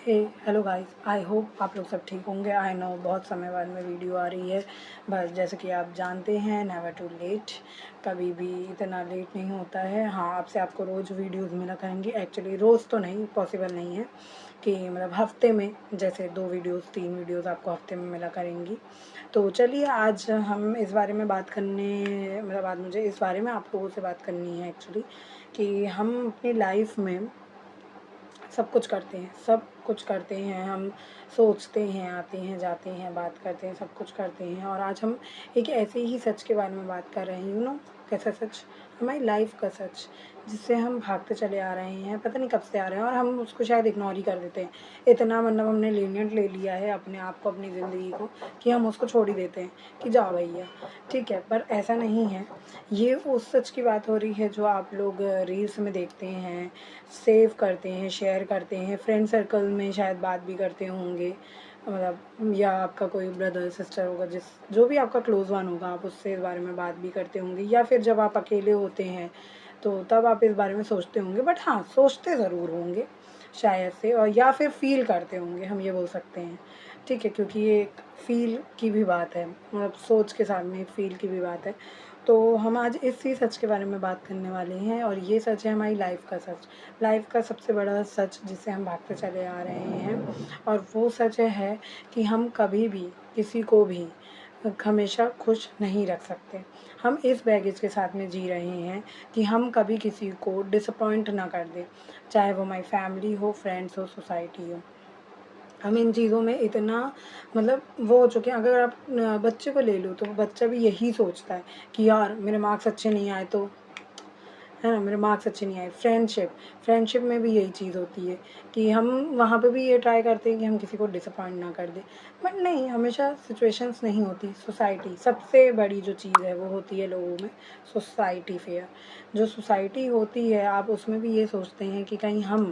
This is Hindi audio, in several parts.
Hey hello guys, I hope आप लोग सब ठीक होंगे। आई नो बहुत समय बाद में वीडियो आ रही है, बस जैसे कि आप जानते हैं नेवर टू लेट, कभी भी इतना लेट नहीं होता है। हाँ, आपसे आपको रोज़ वीडियोस मिला करेंगी। एक्चुअली रोज़ तो नहीं, पॉसिबल नहीं है कि मतलब हफ्ते में जैसे 2 वीडियोस 3 वीडियोस आपको हफ्ते में मिला करेंगी। तो चलिए आज हम इस बारे में बात करने मतलब आज मुझे इस बारे में आप लोगों से बात करनी है एक्चुअली कि हम अपनी लाइफ में सब कुछ करते हैं, सब कुछ करते हैं हम, सोचते हैं, आते हैं, जाते हैं, बात करते हैं, सब कुछ करते हैं। और आज हम एक ऐसे ही सच के बारे में बात कर रहे हैं, कैसा सच? हमारी लाइफ का सच, जिससे हम भागते चले आ रहे हैं, पता नहीं कब से आ रहे हैं और हम उसको शायद इग्नोर ही कर देते हैं। इतना मतलब हमने लीनियंट ले लिया है अपने आप को, अपनी ज़िंदगी को, कि हम उसको छोड़ ही देते हैं कि जाओ भैया, ठीक है। पर ऐसा नहीं है। ये उस सच की बात हो रही है जो आप लोग रील्स में देखते हैं, सेव करते हैं, शेयर करते हैं, फ्रेंड सर्कल में शायद बात भी करते होंगे, मतलब या आपका कोई ब्रदर सिस्टर होगा, जो भी आपका क्लोज़ वन होगा, आप उससे इस बारे में बात भी करते होंगे, या फिर जब आप अकेले होते हैं तो तब आप इस बारे में सोचते होंगे। बट हाँ, सोचते ज़रूर होंगे शायद से, और या फिर फ़ील करते होंगे, हम ये बोल सकते हैं, ठीक है, क्योंकि ये एक फ़ील की भी बात है, मतलब सोच के साथ में एक फ़ील की भी बात है। तो हम आज इसी सच के बारे में बात करने वाले हैं, और ये सच है हमारी लाइफ का सच, लाइफ का सबसे बड़ा सच जिससे हम भागते चले आ रहे हैं। और वो सच है कि हम कभी भी किसी को भी हमेशा खुश नहीं रख सकते। हम इस बैगेज के साथ में जी रहे हैं कि हम कभी किसी को डिसअपॉइंट ना कर दें, चाहे वो हमारी फैमिली हो, फ्रेंड्स हो, सोसाइटी हो। हम इन चीज़ों में इतना मतलब वो हो चुके हैं। अगर आप बच्चे को ले लो तो बच्चा भी यही सोचता है कि यार मेरे मार्क्स अच्छे नहीं आए तो, है ना, मेरे मार्क्स अच्छे नहीं आए। फ्रेंडशिप में भी यही चीज़ होती है कि हम वहाँ पे भी ये ट्राई करते हैं कि हम किसी को डिसअपॉइंट ना कर दें। बट नहीं, हमेशा सिचुएशंस नहीं होती। सोसाइटी सबसे बड़ी जो चीज़ है वो होती है लोगों में, सोसाइटी फेयर। जो सोसाइटी होती है, आप उसमें भी ये सोचते हैं कि कहीं हम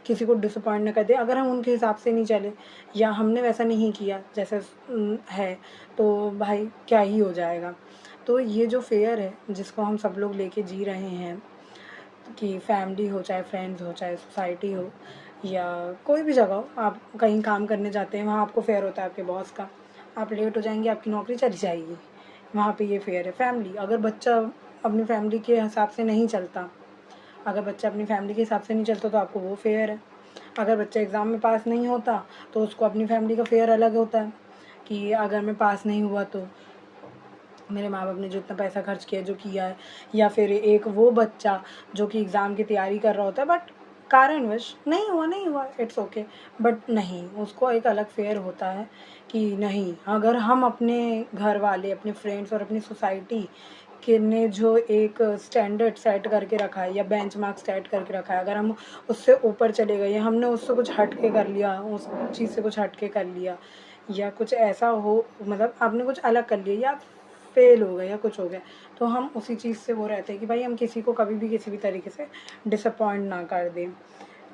किसी को डिसअपॉइंट ना कर दें। अगर हम उनके हिसाब से नहीं चले या हमने वैसा नहीं किया जैसे है, तो भाई क्या ही हो जाएगा। तो ये जो फेयर है जिसको हम सब लोग लेके जी रहे हैं, कि फैमिली हो, चाहे फ्रेंड्स हो, चाहे सोसाइटी हो, या कोई भी जगह हो, आप कहीं काम करने जाते हैं, वहाँ आपको फेयर होता है आपके बॉस का, आप लेट हो जाएंगे, आपकी नौकरी चली जाएगी, वहाँ पे ये फेयर है। फैमिली, अगर बच्चा अपनी फैमिली के हिसाब से नहीं चलता, अगर बच्चा अपनी फैमिली के हिसाब से नहीं चलता तो आपको वो फेयर है। अगर बच्चा एग्ज़ाम में पास नहीं होता तो उसको अपनी फैमिली का फेयर अलग होता है कि अगर मैं पास नहीं हुआ तो मेरे माँ बाप ने जो इतना पैसा खर्च किया, जो किया है। या फिर एक वो बच्चा जो कि एग्ज़ाम की तैयारी कर रहा होता है बट कारणवश नहीं हुआ, इट्स ओके। बट नहीं, उसको एक अलग फेयर होता है कि नहीं, अगर हम अपने घर वाले, अपने फ्रेंड्स और अपनी सोसाइटी के ने जो एक स्टैंडर्ड सेट करके रखा है या बेंचमार्क सेट करके रखा है, अगर हम उससे ऊपर चले गए, हमने उससे कुछ हट के कर लिया, उस चीज़ से कुछ हट के कर लिया, या कुछ ऐसा हो, मतलब आपने कुछ अलग कर लिया या फेल हो गए या कुछ हो गया, तो हम उसी चीज़ से वो रहते हैं कि भाई हम किसी को कभी भी किसी भी तरीके से डिसअपॉइंट ना कर दें।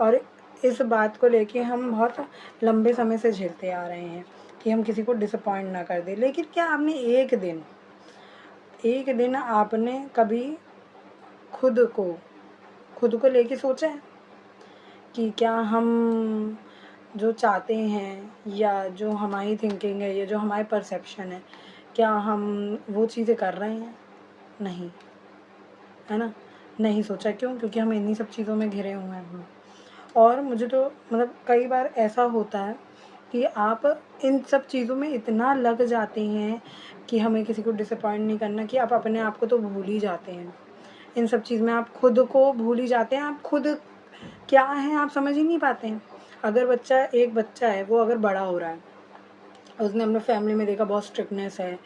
और इस बात को लेके हम बहुत लंबे समय से झेलते आ रहे हैं कि हम किसी को डिसअपॉइंट ना कर दें। लेकिन क्या आपने एक दिन आपने कभी खुद को खुद को लेके सोचा है कि क्या हम जो चाहते हैं, या जो हमारी थिंकिंग है, या जो हमारी परसेप्शन है, क्या हम वो चीज़ें कर रहे हैं? नहीं, है ना? नहीं सोचा। क्यों? क्योंकि हम इन्हीं सब चीज़ों में घिरे हुए हैं। और मुझे तो मतलब कई बार ऐसा होता है कि आप इन सब चीज़ों में इतना लग जाते हैं कि हमें किसी को डिसअपॉइंट नहीं करना, कि आप अपने आप को तो भूल ही जाते हैं। इन सब चीज़ में आप खुद को भूल ही जाते हैं। आप खुद क्या हैं आप समझ ही नहीं पाते हैं। अगर एक बच्चा है, वो अगर बड़ा हो रहा है, उसने अपने फैमिली में देखा बहुत स्ट्रिक्टनेस है,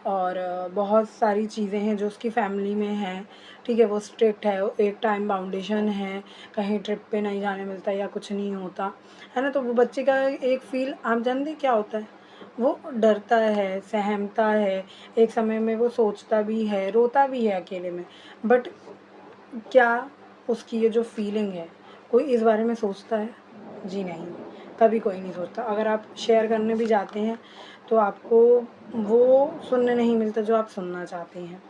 और बहुत सारी चीज़ें हैं जो उसकी फैमिली में हैं, ठीक है, वो स्ट्रिक्ट है, एक टाइम बाउंडेशन है, कहीं ट्रिप पे नहीं जाने मिलता या कुछ नहीं होता, है ना। तो वो बच्चे का एक फ़ील आप जानते क्या होता है? वो डरता है, सहमता है, एक समय में वो सोचता भी है, रोता भी है अकेले में। बट क्या उसकी ये जो फीलिंग है, कोई इस बारे में सोचता है? जी नहीं, कभी कोई नहीं सोचता। अगर आप शेयर करने भी जाते हैं तो आपको वो सुनने नहीं मिलता जो आप सुनना चाहते हैं,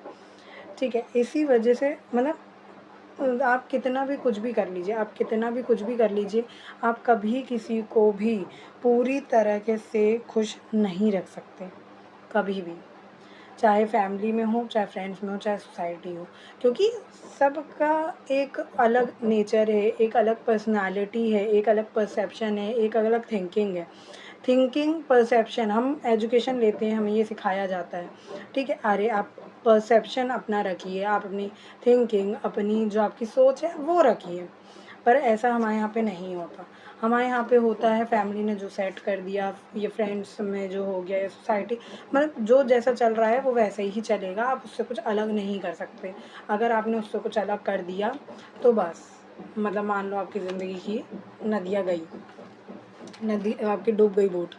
ठीक है। इसी वजह से मतलब आप कितना भी कुछ भी कर लीजिए, आप कितना भी कुछ भी कर लीजिए, आप कभी किसी को भी पूरी तरीके से खुश नहीं रख सकते, कभी भी। चाहे फैमिली में हो, चाहे फ्रेंड्स में हो, चाहे सोसाइटी हो, क्योंकि सबका एक अलग नेचर है, एक अलग पर्सनालिटी है, एक अलग परसेप्शन है, एक अलग थिंकिंग है। थिंकिंग, परसेप्शन, हम एजुकेशन लेते हैं, हमें ये सिखाया जाता है, ठीक है। अरे आप परसेप्शन अपना रखिए, आप अपनी थिंकिंग, अपनी जो आपकी सोच है वो रखिए, पर ऐसा हमारे यहाँ पे नहीं होता। हमारे यहाँ पे होता है फैमिली ने जो सेट कर दिया, ये फ्रेंड्स में जो हो गया, या सोसाइटी, मतलब जो जैसा चल रहा है वो वैसे ही चलेगा, आप उससे कुछ अलग नहीं कर सकते। अगर आपने उससे कुछ अलग कर दिया तो बस, मतलब मान लो आपकी ज़िंदगी की नदियाँ गई, नदी आपकी डूब गई बोट,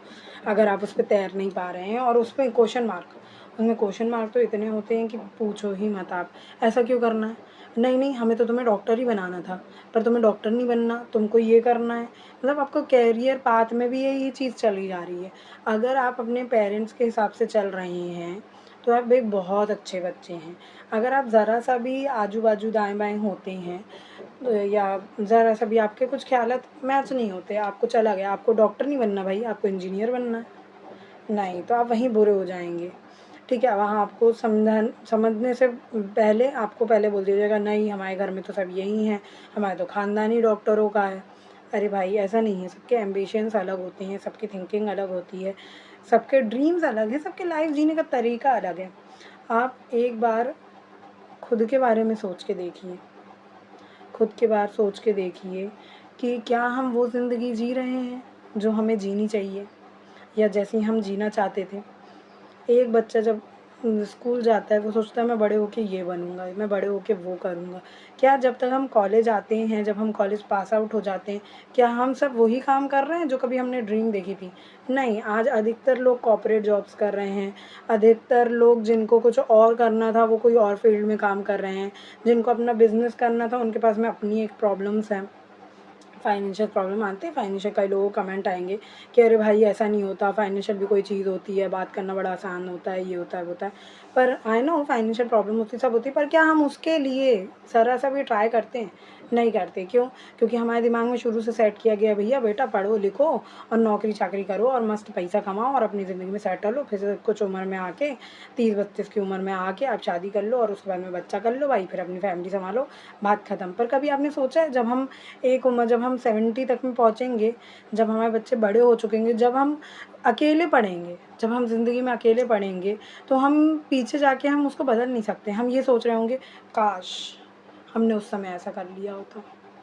अगर आप उस पर तैर नहीं पा रहे हैं, और उस पर क्वेश्चन मार्क, उनमें क्वेश्चन मार्क तो इतने होते हैं कि पूछो ही मत आप। ऐसा क्यों करना है? नहीं नहीं, हमें तो तुम्हें डॉक्टर ही बनाना था, पर तुम्हें डॉक्टर नहीं बनना, तुमको ये करना है। मतलब आपको कैरियर पाथ में भी यही चीज़ चली जा रही है। अगर आप अपने पेरेंट्स के हिसाब से चल रहे हैं तो आप एक बहुत अच्छे बच्चे हैं। अगर आप ज़रा सा भी आजू बाजू दाएं बाएं होते हैं, या ज़रा सा भी आपके कुछ ख्यालात मैच नहीं होते, आपको चला गया, आपको डॉक्टर नहीं बनना भाई, आपको इंजीनियर बनना है, नहीं तो आप वहीं बुरे हो जाएंगे, ठीक है। वहाँ आपको समझने से पहले आपको पहले बोल दिया जाएगा, नहीं हमारे घर में तो सब यही हैं, हमारे तो ख़ानदानी डॉक्टरों का है। अरे भाई ऐसा नहीं है, सबके एम्बिशंस अलग होते हैं, सबकी थिंकिंग अलग होती है, सबके ड्रीम्स अलग हैं, सबके लाइफ जीने का तरीका अलग है। आप एक बार खुद के बारे में सोच के देखिए, खुद के बारे सोच के देखिए कि क्या हम वो ज़िंदगी जी रहे हैं जो हमें जीनी चाहिए, या जैसी हम जीना चाहते थे। एक बच्चा जब स्कूल जाता है वो सोचता है मैं बड़े होके ये बनूंगा, मैं बड़े होके वो करूँगा। क्या जब तक हम कॉलेज आते हैं, जब हम कॉलेज पास आउट हो जाते हैं, क्या हम सब वही काम कर रहे हैं जो कभी हमने ड्रीम देखी थी? नहीं, आज अधिकतर लोग कॉर्पोरेट जॉब्स कर रहे हैं, अधिकतर लोग जिनको कुछ और करना था वो कोई और फील्ड में काम कर रहे हैं, जिनको अपना बिजनेस करना था उनके पास में अपनी एक प्रॉब्लम्स हैं, फाइनेंशियल प्रॉब्लम आते हैं। फाइनेंशियल कई लोगों को कमेंट आएंगे कि अरे भाई ऐसा नहीं होता, फाइनेंशियल भी कोई चीज़ होती है, बात करना बड़ा आसान होता है, ये होता है वो होता है। पर आई नो फाइनेंशियल प्रॉब्लम होती सब होती है, पर क्या हम उसके लिए ज़रा सा भी ट्राई करते हैं? नहीं करते। क्यों? क्योंकि हमारे दिमाग में शुरू से सेट किया गया भैया बेटा पढ़ो लिखो और नौकरी चाकरी करो और मस्त पैसा कमाओ और अपनी ज़िंदगी में सेटल हो, फिर कुछ उम्र में आके 30-32 की उम्र में आके आप शादी कर लो और उसके बाद में बच्चा कर लो भाई, फिर अपनी फैमिली संभालो, बात ख़त्म। पर कभी आपने सोचा है जब हम एक उम्र, जब हम 70 तक में पहुँचेंगे, जब हमारे बच्चे बड़े हो चुकेंगे, जब हम अकेले पढ़ेंगे, जब हम ज़िंदगी में अकेले पढ़ेंगे, तो हम पीछे जाके हम उसको बदल नहीं सकते। हम ये सोच रहे होंगे काश हमने उस समय ऐसा कर लिया होता,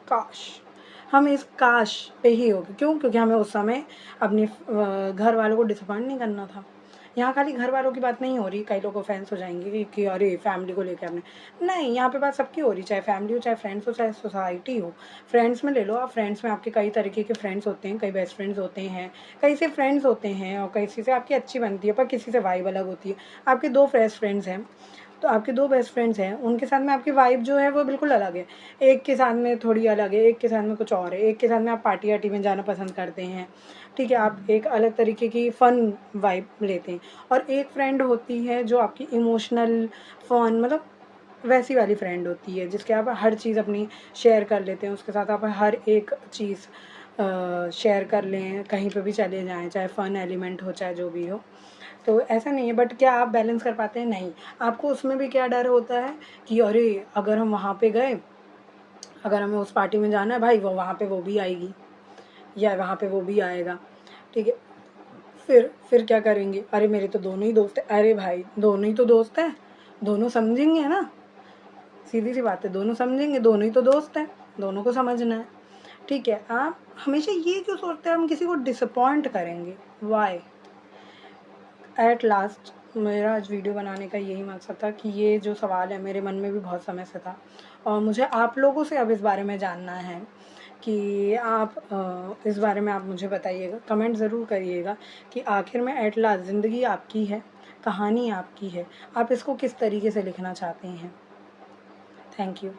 काश। हम इस काश पे ही हो गए। क्यों? क्योंकि हमें उस समय अपने घर वालों को डिसअपॉइंट नहीं करना था। यहाँ खाली घर वालों की बात नहीं हो रही, कई लोग ऑफेंस हो जाएंगे कि अरे फैमिली को लेकर आपने, नहीं, यहाँ पे बात सबकी हो रही, चाहे फैमिली हो, चाहे फ्रेंड्स हो, चाहे सोसाइटी हो। फ्रेंड्स में ले लो आप, फ्रेंड्स में आपके कई तरीके के फ्रेंड्स होते हैं, कई बेस्ट फ्रेंड्स होते हैं, कई से फ्रेंड्स होते हैं और किसी से आपकी अच्छी बनती है, पर किसी से वाइब अलग होती है। आपके 2 बेस्ट फ्रेंड्स हैं, तो आपके 2 बेस्ट फ्रेंड्स हैं, उनके साथ में आपकी वाइब जो है वो बिल्कुल अलग है। एक के साथ में थोड़ी अलग है, एक के साथ में कुछ और है, एक के साथ में आप पार्टी वार्टी में जाना पसंद करते हैं, ठीक है, आप एक अलग तरीके की फ़न वाइब लेते हैं। और एक फ्रेंड होती है जो आपकी इमोशनल फ़न, मतलब वैसी वाली फ्रेंड होती है जिसके आप हर चीज़ अपनी शेयर कर लेते हैं, उसके साथ आप हर एक चीज़ शेयर कर लें, कहीं पे भी चले जाएँ, चाहे फ़न एलिमेंट हो, चाहे जो भी हो। तो ऐसा नहीं है, बट क्या आप बैलेंस कर पाते हैं? नहीं। आपको उसमें भी क्या डर होता है कि अरे अगर हम वहाँ पे गए, अगर हमें उस पार्टी में जाना है भाई, वो वहाँ पे वो भी आएगी या वहाँ पे वो भी आएगा, ठीक है। फिर क्या करेंगे? अरे मेरे तो दोनों ही दोस्त हैं। अरे भाई दोनों ही तो दोस्त हैं, दोनों समझेंगे ना, सीधी सी बात है, दोनों समझेंगे, दोनों ही तो दोस्त हैं, दोनों को समझना है, ठीक है। आप हमेशा ये क्यों सोचते हैं हम किसी को डिसअपॉइंट करेंगे? वाई? एट लास्ट मेरा आज वीडियो बनाने का यही मकसद था कि ये जो सवाल है मेरे मन में भी बहुत समय से था, और मुझे आप लोगों से अब इस बारे में जानना है कि आप इस बारे में आप मुझे बताइएगा, कमेंट ज़रूर करिएगा कि आखिर में एट लास्ट ज़िंदगी आपकी है, कहानी आपकी है, आप इसको किस तरीके से लिखना चाहते हैं। Thank you.